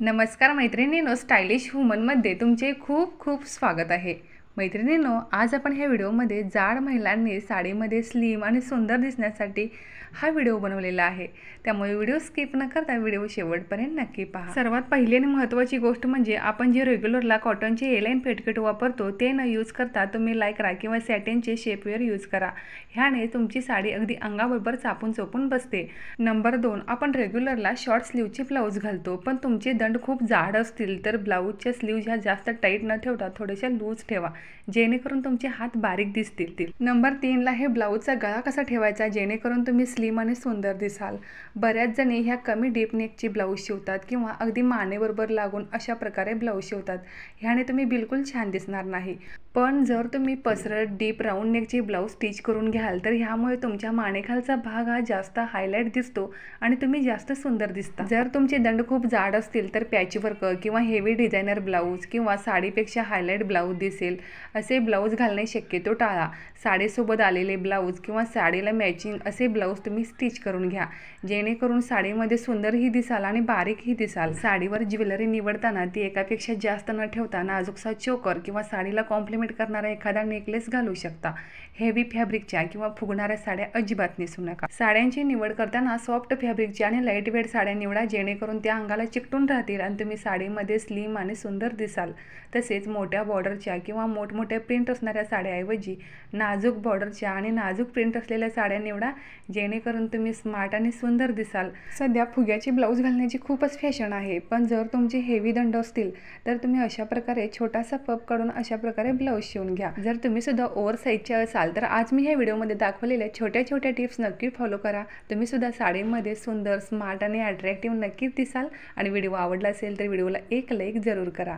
नमस्कार मैत्रिणींनो, स्टायलिश वुमनमध्ये तुमचे खूप खूप स्वागत आहे। मैत्रिणींनो, आज आपण ह्या व्हिडिओमध्ये जाड महिलांनी साडीमध्ये स्लिम आणि सुंदर दिसण्यासाठी हा व्हिडिओ बनवलेला आहे। त्यामुळे व्हिडिओ स्किप न करता व्हिडिओ शेवटपर्यंत नक्की पहा। सर्वात पहिली आणि महत्त्वाची गोष्ट म्हणजे आपण जे रेग्युलरला कॉटनचे ए-लाईन पेटिकोट वापरतो ते न यूज करता तुम्ही लायक्रा किंवा सॅटिनचे शेपवेअर यूज करा। ह्याने तुमची साडी अगदी अंगाबरोबर चापून चोपून बसते। नंबर 2, आपण रेग्युलरला शॉर्ट स्लीवचे ब्लाउज घालतो, पण तुमचे दंड खूप जाड असतील तर ब्लाउजच्या स्लीव्ज ह्या जास्त टाईट न ठेवता थोड्याशा लूज ठेवा, जेणेकरून तुमचे हात बारीक दिसतील। नंबर 3 ला हे ब्लाउजचा गळा कसा ठेवायचा जेणेकरून तुम्ही स्लिम आणि सुंदर दिसाल। बऱ्याच जणी ह्या कमी डीप नेकची ब्लाउज शिवतात किंवा अगदी मानेबरोबर लागून अशा प्रकारे ब्लाउज शिवतात। ह्याने तुम्ही बिलकुल छान दिसणार नाही। पण जर तुम्ही पसरट डीप राऊंड नेकची ब्लाउज स्टिच करून घ्याल तर ह्यामुळे तुमच्या मानेखालचा भाग हा जास्त हायलाइट दिसतो आणि तुम्ही जास्त सुंदर दिसता। जर तुमचे दंड खूप जाड असतील तर पॅचवर्क किंवा हेवी डिझायनर ब्लाउज किंवा साडीपेक्षा हायलाइट ब्लाउज दिसेल असे ब्लाउज घालणे शक्यतो टाळा। साडीसोबत आलेले ब्लाउज किंवा साडीला मॅचिंग असे ब्लाउज तुम्ही स्टिच करून घ्या, जेणेकरून साडीमध्ये सुंदरही दिसाल आणि बारीकही दिसाल। साडीवर ज्वेलरी निवडताना ती एकापेक्षा जास्त न ठेवता नाजूकसा चोकर किंवा साडीला कॉम्प्लिमेंट करणारा एखादा नेकलेस घालू शकता। हेवी फॅब्रिकच्या किंवा फुगणाऱ्या साड्या अजिबात नेसू नका। साड्यांची निवड करताना सॉफ्ट फॅब्रिकच्या आणि लाईट वेट साड्या निवडा, जेणेकरून त्या अंगाला चिकटून राहतील आणि तुम्ही साडीमध्ये स्लिम आणि सुंदर दिसाल। तसेच मोठ्या बॉर्डरच्या किंवा मोठमोठ्या प्रिंट असणाऱ्या साड्याऐवजी नाजूक बॉर्डरच्या आणि नाजूक प्रिंट असलेल्या साड्या निवडा, जेणेकरून तुम्ही स्मार्ट आणि सुंदर दिसाल। सध्या फुग्याची ब्लाउज घालण्याची खूपच फॅशन आहे, पण जर तुमचे हेवी दंड असतील तर तुम्ही अशा प्रकारे छोटासा पप काढून अशा प्रकारे ब्लाउज शिवून घ्या। जर तुम्ही सुद्धा ओव्हर साईजचे असाल तर आज मी ह्या व्हिडिओमध्ये दाखवलेल्या छोट्या छोट्या टिप्स नक्की फॉलो करा। तुम्ही सुद्धा साडीमध्ये सुंदर, स्मार्ट आणि अट्रॅक्टिव्ह नक्कीच दिसाल। आणि व्हिडिओ आवडला असेल तर व्हिडिओला एक लाईक जरूर करा।